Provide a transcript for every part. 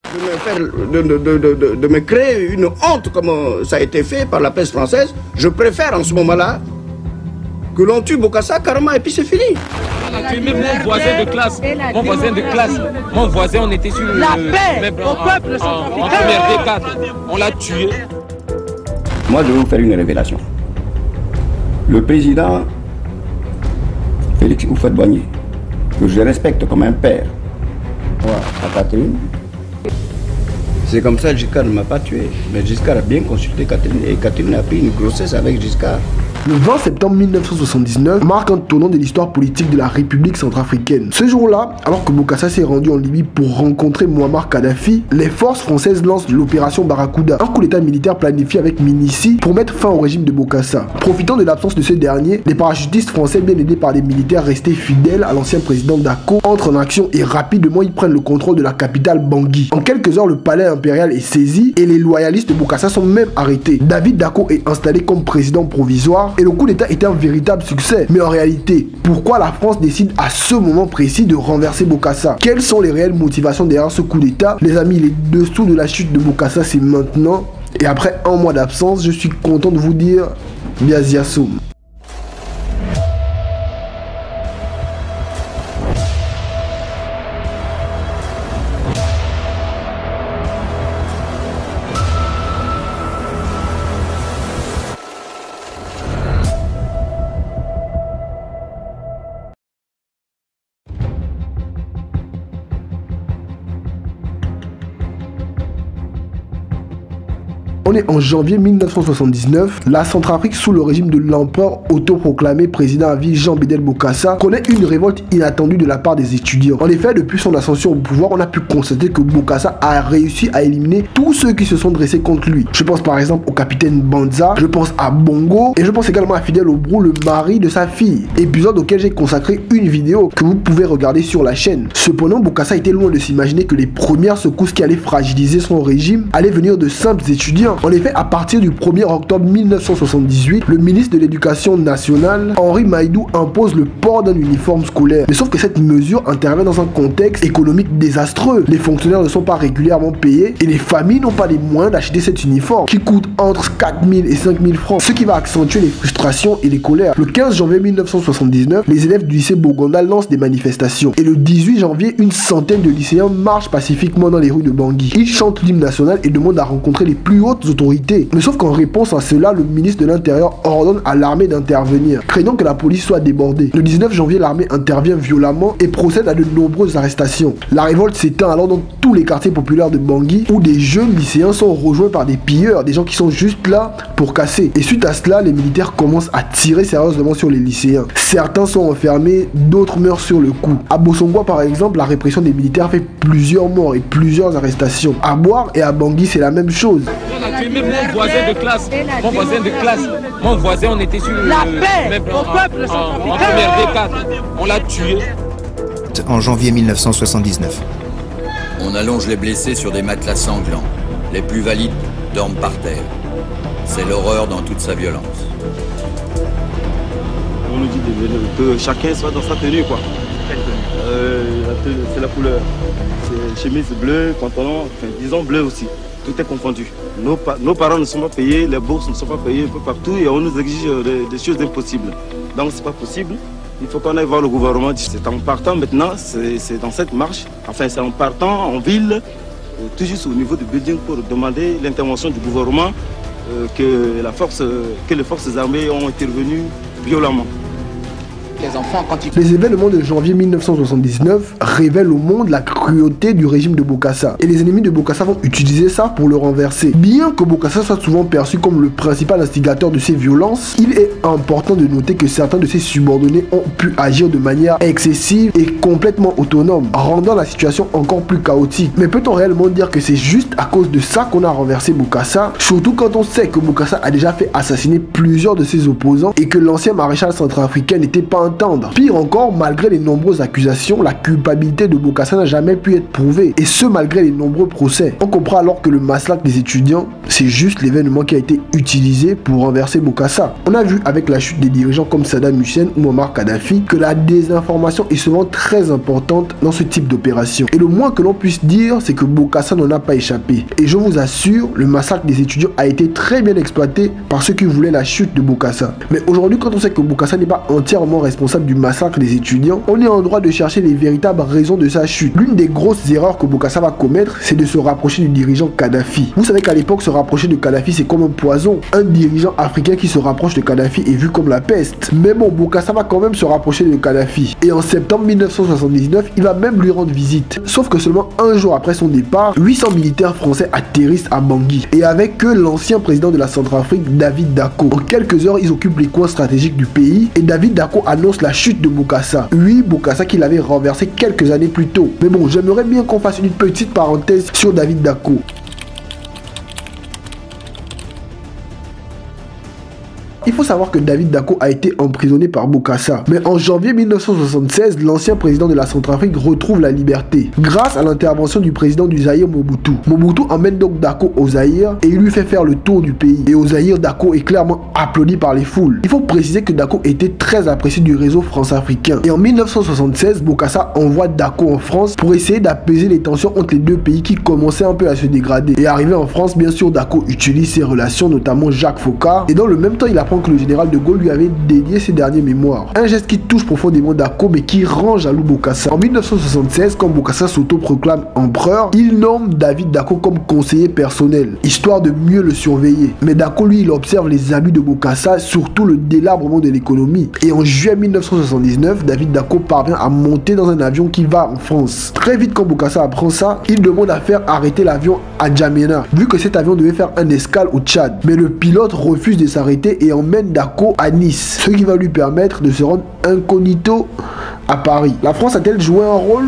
De me créer une honte comme ça a été fait par la presse française, je préfère en ce moment-là que l'on tue Bokassa carrément et puis c'est fini. On a tué même mon voisin de classe. Mon voisin de classe. Mon voisin, on était sur la paix au peuple centrafricain. En première D4. On l'a tué. Moi, je vais vous faire une révélation. Le président Félix Houphouët-Boigny, que je respecte comme un père, moi, à Catherine, c'est comme ça que Giscard ne m'a pas tué. Mais Giscard a bien consulté Catherine et Catherine a pris une grossesse avec Giscard. Le 20 septembre 1979 marque un tournant de l'histoire politique de la République centrafricaine. Ce jour-là, alors que Bokassa s'est rendu en Libye pour rencontrer Muammar Kadhafi, les forces françaises lancent l'opération Barracuda, un coup d'état militaire planifié avec Minici pour mettre fin au régime de Bokassa. Profitant de l'absence de ce dernier, les parachutistes français, bien aidés par des militaires restés fidèles à l'ancien président Dako, entrent en action et rapidement ils prennent le contrôle de la capitale Bangui. En quelques heures, le palais impérial est saisi et les loyalistes de Bokassa sont même arrêtés. David Dako est installé comme président provisoire et le coup d'état était un véritable succès. Mais en réalité, pourquoi la France décide à ce moment précis de renverser Bokassa? Quelles sont les réelles motivations derrière ce coup d'état? Les amis, les dessous de la chute de Bokassa, c'est maintenant. Et après un mois d'absence, je suis content de vous dire Biazia Soum. On est en janvier 1979, la Centrafrique sous le régime de l'empereur autoproclamé président à vie Jean Bédel Bokassa connaît une révolte inattendue de la part des étudiants. En effet, depuis son ascension au pouvoir, on a pu constater que Bokassa a réussi à éliminer tous ceux qui se sont dressés contre lui. Je pense par exemple au capitaine Banza, je pense à Bongo et je pense également à Fidel Obrou, le mari de sa fille. Épisode auquel j'ai consacré une vidéo que vous pouvez regarder sur la chaîne. Cependant, Bokassa était loin de s'imaginer que les premières secousses qui allaient fragiliser son régime allaient venir de simples étudiants. En effet, à partir du 1er octobre 1978, le ministre de l'Éducation nationale, Henri Maïdou, impose le port d'un uniforme scolaire. Mais sauf que cette mesure intervient dans un contexte économique désastreux. Les fonctionnaires ne sont pas régulièrement payés et les familles n'ont pas les moyens d'acheter cet uniforme qui coûte entre 4 000 et 5 000 francs, ce qui va accentuer les frustrations et les colères. Le 15 janvier 1979, les élèves du lycée Bogonda lancent des manifestations et le 18 janvier, une centaine de lycéens marchent pacifiquement dans les rues de Bangui. Ils chantent l'hymne national et demandent à rencontrer les plus hautes autorités. Mais sauf qu'en réponse à cela, le ministre de l'Intérieur ordonne à l'armée d'intervenir, craignant que la police soit débordée. Le 19 janvier, l'armée intervient violemment et procède à de nombreuses arrestations. La révolte s'éteint alors dans tous les quartiers populaires de Bangui où des jeunes lycéens sont rejoints par des pilleurs, des gens qui sont juste là pour casser. Et suite à cela, les militaires commencent à tirer sérieusement sur les lycéens. Certains sont enfermés, d'autres meurent sur le coup. À Bossongwa par exemple, la répression des militaires fait plusieurs morts et plusieurs arrestations. À Boire et à Bangui, c'est la même chose. Même mon voisin de classe, mon voisin, on était sur la paix au peuple centrafricain. En première D4. On l'a tué. En janvier 1979. On allonge les blessés sur des matelas sanglants. Les plus valides dorment par terre. C'est l'horreur dans toute sa violence. On nous dit que chacun soit dans sa tenue, quoi. C'est la couleur. C'est chemise bleue, pantalon, enfin, disons bleu aussi. Tout est confondu. Nos parents ne sont pas payés, les bourses ne sont pas payées un peu partout et on nous exige des choses impossibles. Donc c'est pas possible. Il faut qu'on aille voir le gouvernement. C'est en partant maintenant, c'est dans cette marche, enfin c'est en partant en ville, tout juste au niveau du building pour demander l'intervention du gouvernement que les forces armées ont intervenu violemment. Les événements de janvier 1979 révèlent au monde la cruauté du régime de Bokassa. Et les ennemis de Bokassa vont utiliser ça pour le renverser. Bien que Bokassa soit souvent perçu comme le principal instigateur de ces violences, il est important de noter que certains de ses subordonnés ont pu agir de manière excessive et complètement autonome, rendant la situation encore plus chaotique. Mais peut-on réellement dire que c'est juste à cause de ça qu'on a renversé Bokassa? Surtout quand on sait que Bokassa a déjà fait assassiner plusieurs de ses opposants et que l'ancien maréchal centrafricain n'était pas un entendre. Pire encore, malgré les nombreuses accusations, la culpabilité de Bokassa n'a jamais pu être prouvée, et ce malgré les nombreux procès. On comprend alors que le massacre des étudiants, c'est juste l'événement qui a été utilisé pour renverser Bokassa. On a vu avec la chute des dirigeants comme Saddam Hussein ou Muammar Kadhafi que la désinformation est souvent très importante dans ce type d'opération. Et le moins que l'on puisse dire, c'est que Bokassa n'en a pas échappé. Et je vous assure, le massacre des étudiants a été très bien exploité par ceux qui voulaient la chute de Bokassa. Mais aujourd'hui, quand on sait que Bokassa n'est pas entièrement responsable du massacre des étudiants, on est en droit de chercher les véritables raisons de sa chute. L'une des grosses erreurs que Bokassa va commettre, c'est de se rapprocher du dirigeant Kadhafi. Vous savez qu'à l'époque, se rapprocher de Kadhafi, c'est comme un poison. Un dirigeant africain qui se rapproche de Kadhafi est vu comme la peste. Mais bon, Bokassa va quand même se rapprocher de Kadhafi. Et en septembre 1979, il va même lui rendre visite. Sauf que seulement un jour après son départ, 800 militaires français atterrissent à Bangui. Et avec eux, l'ancien président de la Centrafrique, David Dacko. En quelques heures, ils occupent les coins stratégiques du pays et David Dacko annonce la chute de Bokassa. Oui, Bokassa qu'il avait renversé quelques années plus tôt. Mais bon, j'aimerais bien qu'on fasse une petite parenthèse sur David Dacko. Il faut savoir que David Dacko a été emprisonné par Bokassa. Mais en janvier 1976, l'ancien président de la Centrafrique retrouve la liberté grâce à l'intervention du président du Zaïre, Mobutu. Mobutu emmène donc Dacko au Zaïre et il lui fait faire le tour du pays. Et au Zaïre, Dacko est clairement applaudi par les foules. Il faut préciser que Dacko était très apprécié du réseau france-africain. Et en 1976, Bokassa envoie Dacko en France pour essayer d'apaiser les tensions entre les deux pays qui commençaient un peu à se dégrader. Et arrivé en France, bien sûr, Dacko utilise ses relations, notamment Jacques Foccart. Et dans le même temps, il apprend que le général de Gaulle lui avait dédié ses derniers mémoires. Un geste qui touche profondément Dacko mais qui rend jaloux Bokassa. En 1976, quand Bokassa s'autoproclame empereur, il nomme David Dacko comme conseiller personnel, histoire de mieux le surveiller. Mais Dacko, lui, il observe les abus de Bokassa, surtout le délabrement de l'économie. Et en juillet 1979, David Dacko parvient à monter dans un avion qui va en France. Très vite, quand Bokassa apprend ça, il demande à faire arrêter l'avion à Djamena, vu que cet avion devait faire un escale au Tchad. Mais le pilote refuse de s'arrêter et emmène Dacko à Nice, ce qui va lui permettre de se rendre incognito à Paris. La France a-t-elle joué un rôle?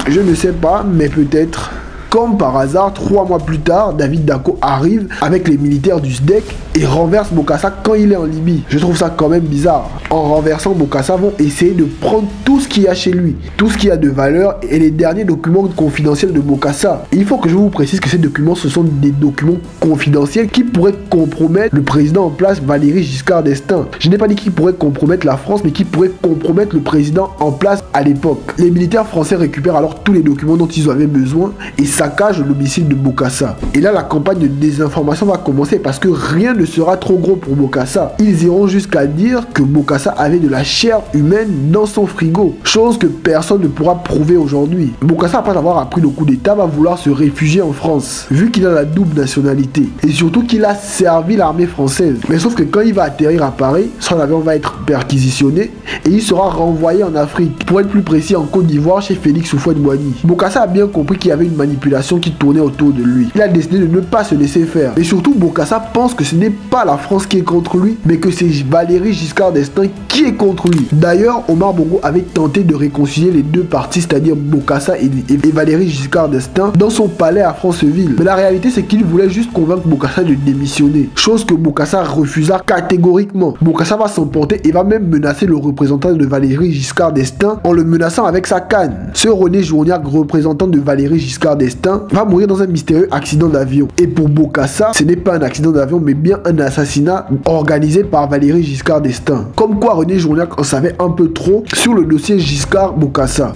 Je ne sais pas, mais peut-être. Comme par hasard, 3 mois plus tard, David Dacko arrive avec les militaires du SDEC et renverse Bokassa quand il est en Libye. Je trouve ça quand même bizarre. En renversant Bokassa, vont essayer de prendre tout ce qu'il y a chez lui, tout ce qui a de valeur et les derniers documents confidentiels de Bokassa. Et il faut que je vous précise que ces documents, ce sont des documents confidentiels qui pourraient compromettre le président en place, Valéry Giscard d'Estaing. Je n'ai pas dit qu'il pourrait compromettre la France, mais qu'il pourrait compromettre le président en place à l'époque. Les militaires français récupèrent alors tous les documents dont ils avaient besoin et saccagent le domicile de Bokassa. Et là, la campagne de désinformation va commencer parce que rien ne sera trop gros pour Bokassa. Ils iront jusqu'à dire que Bokassa avait de la chair humaine dans son frigo, chose que personne ne pourra prouver aujourd'hui. Bokassa, après avoir appris le coup d'état, va vouloir se réfugier en France, vu qu'il a la double nationalité, et surtout qu'il a servi l'armée française. Mais sauf que quand il va atterrir à Paris, son avion va être perquisitionné et il sera renvoyé en Afrique, pour être plus précis en Côte d'Ivoire chez Félix Houphouët-Boigny. Bokassa a bien compris qu'il y avait une manipulation qui tournait autour de lui. Il a décidé de ne pas se laisser faire. Et surtout, Bokassa pense que ce n'est pas la France qui est contre lui, mais que c'est Valéry Giscard d'Estaing qui est contre lui. D'ailleurs, Omar Bongo avait tenté de réconcilier les deux parties, c'est-à-dire Bokassa et Valéry Giscard d'Estaing, dans son palais à Franceville. Mais la réalité, c'est qu'il voulait juste convaincre Bokassa de démissionner, chose que Bokassa refusa catégoriquement. Bokassa va s'emporter et va même menacer le représentant de Valéry Giscard d'Estaing en le menaçant avec sa canne. Ce René Journiac, représentant de Valéry Giscard d'Estaing, va mourir dans un mystérieux accident d'avion. Et pour Bokassa, ce n'est pas un accident d'avion, mais bien un assassinat organisé par Valéry Giscard d'Estaing. Comme quoi René Journiac en savait un peu trop sur le dossier Giscard-Bokassa.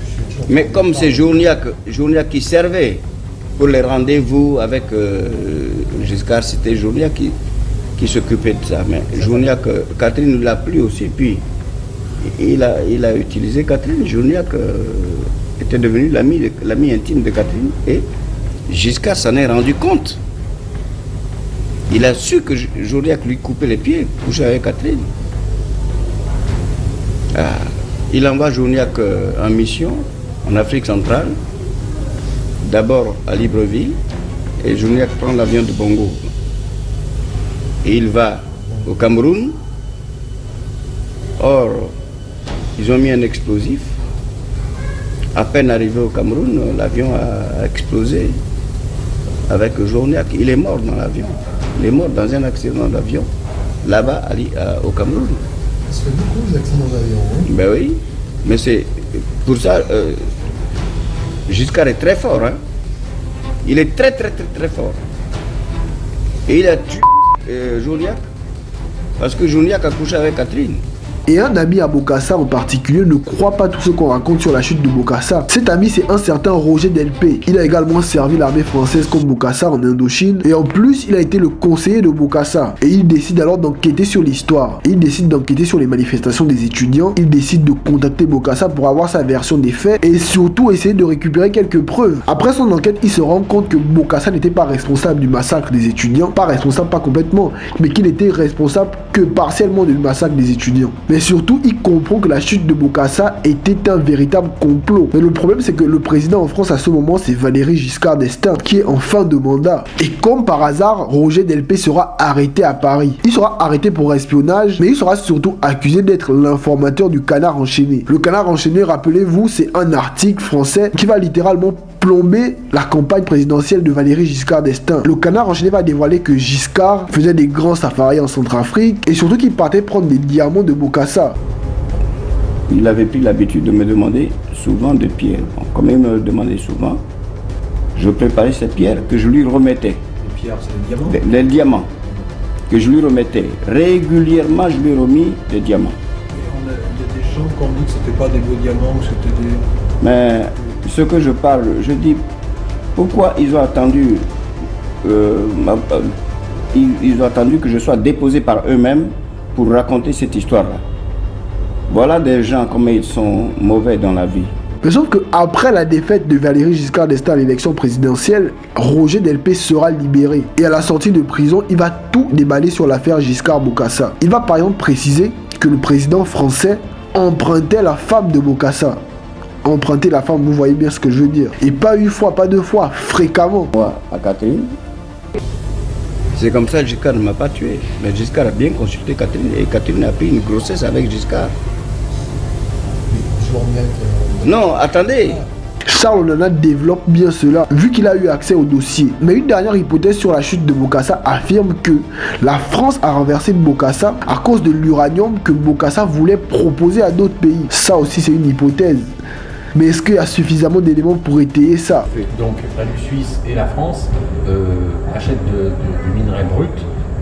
Mais comme c'est Journiac qui servait pour les rendez-vous avec Giscard, c'était Journiac qui s'occupait de ça. Mais Journiac, Catherine ne l'a plus aussi, puis il a utilisé Catherine. Journiac était devenu l'ami intime de Catherine et Giscard s'en est rendu compte. Il a su que Journiac lui coupait les pieds, couchait avec Catherine. Il envoie Journiac en mission en Afrique centrale, d'abord à Libreville, et Journiac prend l'avion de Bongo. Et il va au Cameroun. Or, ils ont mis un explosif. À peine arrivé au Cameroun, l'avion a explosé avec Journiac. Il est mort dans l'avion. Il est mort dans un accident d'avion, là-bas, au Cameroun. Ça fait beaucoup d'accidents d'avion. Hein? Ben oui, mais c'est pour ça, Giscard est très fort. Hein? Il est très fort. Et il a tué Journiac, parce que Journiac a couché avec Catherine. Et un ami à Bokassa en particulier ne croit pas tout ce qu'on raconte sur la chute de Bokassa. Cet ami, c'est un certain Roger Delpé. Il a également servi l'armée française comme Bokassa en Indochine. Et en plus, il a été le conseiller de Bokassa. Et il décide alors d'enquêter sur l'histoire. Il décide d'enquêter sur les manifestations des étudiants. Il décide de contacter Bokassa pour avoir sa version des faits. Et surtout essayer de récupérer quelques preuves. Après son enquête, il se rend compte que Bokassa n'était pas responsable du massacre des étudiants. Pas responsable, pas complètement. Mais qu'il était responsable que partiellement du massacre des étudiants. Mais surtout, il comprend que la chute de Bokassa était un véritable complot. Mais le problème, c'est que le président en France à ce moment, c'est Valéry Giscard d'Estaing, qui est en fin de mandat. Et comme par hasard, Roger Delpé sera arrêté à Paris. Il sera arrêté pour espionnage, mais il sera surtout accusé d'être l'informateur du Canard enchaîné. Le Canard enchaîné, rappelez-vous, c'est un article français qui va littéralement plomber la campagne présidentielle de Valéry Giscard d'Estaing. Le Canard enchaîné va dévoiler que Giscard faisait des grands safaris en Centrafrique et surtout qu'il partait prendre des diamants de Bokassa. Il avait pris l'habitude de me demander souvent des pierres. Bon, comme il me le demandait souvent, je préparais ces pierres que je lui remettais. Les pierres, c'est les diamants? Les diamants que je lui remettais. Régulièrement, je lui ai remis des diamants. Il y a des gens qui ont dit que c'était pas des beaux diamants, que c'était des... Mais ce que je parle, je dis, pourquoi ils ont attendu ils ont attendu que je sois déposé par eux-mêmes pour raconter cette histoire-là. Voilà des gens comme ils sont mauvais dans la vie. Mais sauf qu'après la défaite de Valéry Giscard d'Estaing à l'élection présidentielle, Roger Delpé sera libéré. Et à la sortie de prison, il va tout déballer sur l'affaire Giscard-Bokassa. Il va par exemple préciser que le président français empruntait la femme de Bokassa. Emprunter la femme, vous voyez bien ce que je veux dire. Et pas une fois, pas deux fois, fréquemment. Moi, à Catherine, c'est comme ça que Giscard ne m'a pas tué. Mais Giscard a bien consulté Catherine et Catherine a pris une grossesse avec Giscard. Non, attendez. Charles Onana développe bien cela, vu qu'il a eu accès au dossier. Mais une dernière hypothèse sur la chute de Bokassa affirme que la France a renversé Bokassa à cause de l'uranium que Bokassa voulait proposer à d'autres pays. Ça aussi, c'est une hypothèse. Mais est-ce qu'il y a suffisamment d'éléments pour étayer ça? Donc la Suisse et la France achètent du minerai brut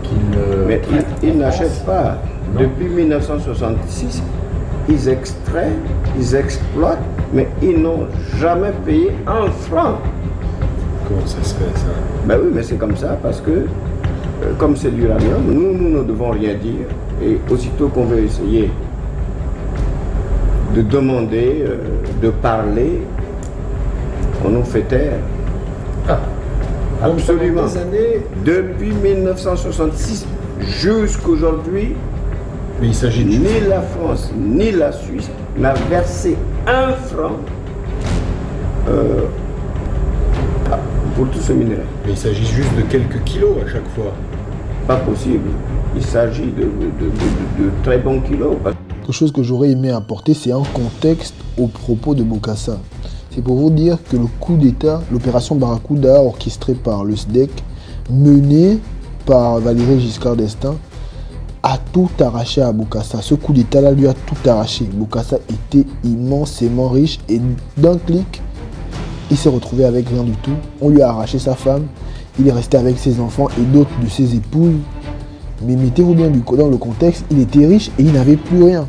qu'ils... Mais ils n'achètent pas. Non. Depuis 1966, ils extraient, ils exploitent, mais ils n'ont jamais payé un franc. Comment ça se fait ça? Ben oui, mais c'est comme ça parce que, comme c'est l'uranium, nous ne devons rien dire. Et aussitôt qu'on veut essayer de demander, de parler, on nous fait taire. Ah. Absolument. Des années... Depuis 1966 jusqu'aujourd'hui, mais il s'agit de... ni la France ni la Suisse n'a versé un franc pour tout ce minerai. Mais il s'agit juste de quelques kilos à chaque fois. Pas possible. Il s'agit de très bons kilos. Quelque chose que j'aurais aimé apporter, c'est un contexte aux propos de Bokassa. C'est pour vous dire que le coup d'État, l'opération Barracuda, orchestrée par le SDEC, menée par Valéry Giscard d'Estaing, a tout arraché à Bokassa. Ce coup d'État-là lui a tout arraché. Bokassa était immensément riche et d'un clic, il s'est retrouvé avec rien du tout. On lui a arraché sa femme, il est resté avec ses enfants et d'autres de ses épouses. Mais mettez-vous bien dans le contexte, il était riche et il n'avait plus rien.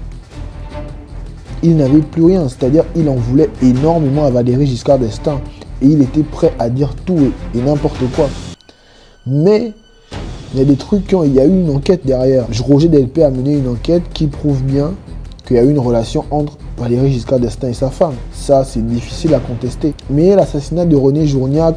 Il n'avait plus rien, c'est-à-dire il en voulait énormément à Valéry Giscard d'Estaing et il était prêt à dire tout et n'importe quoi. Mais il y a des trucs, il y a eu une enquête derrière. Roger Delpé a mené une enquête qui prouve bien qu'il y a eu une relation entre Valéry Giscard d'Estaing et sa femme. Ça, c'est difficile à contester. Mais l'assassinat de René Journiac,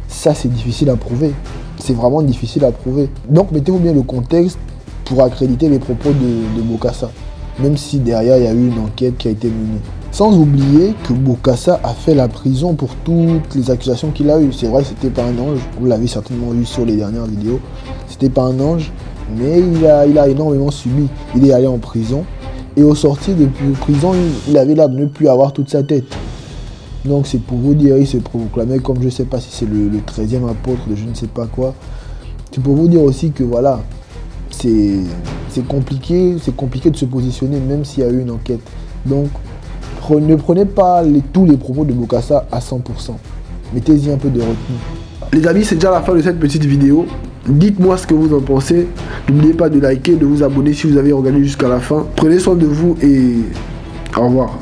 ça, c'est difficile à prouver. C'est vraiment difficile à prouver. Donc, mettez-vous bien le contexte pour accréditer les propos de Bokassa. Même si derrière, il y a eu une enquête qui a été menée. Sans oublier que Bokassa a fait la prison pour toutes les accusations qu'il a eues. C'est vrai que c'était pas un ange. Vous l'avez certainement vu sur les dernières vidéos. C'était pas un ange, mais il a énormément subi. Il est allé en prison. Et au sortir de prison, il avait l'air de ne plus avoir toute sa tête. Donc c'est pour vous dire, il se proclamait comme je ne sais pas si c'est le 13e apôtre de je ne sais pas quoi. C'est pour vous dire aussi que voilà, c'est compliqué de se positionner même s'il y a eu une enquête. Donc ne prenez pas tous les propos de Bokassa à 100%. Mettez-y un peu de retenue. Les amis, c'est déjà la fin de cette petite vidéo. Dites-moi ce que vous en pensez. N'oubliez pas de liker, de vous abonner si vous avez regardé jusqu'à la fin. Prenez soin de vous et au revoir.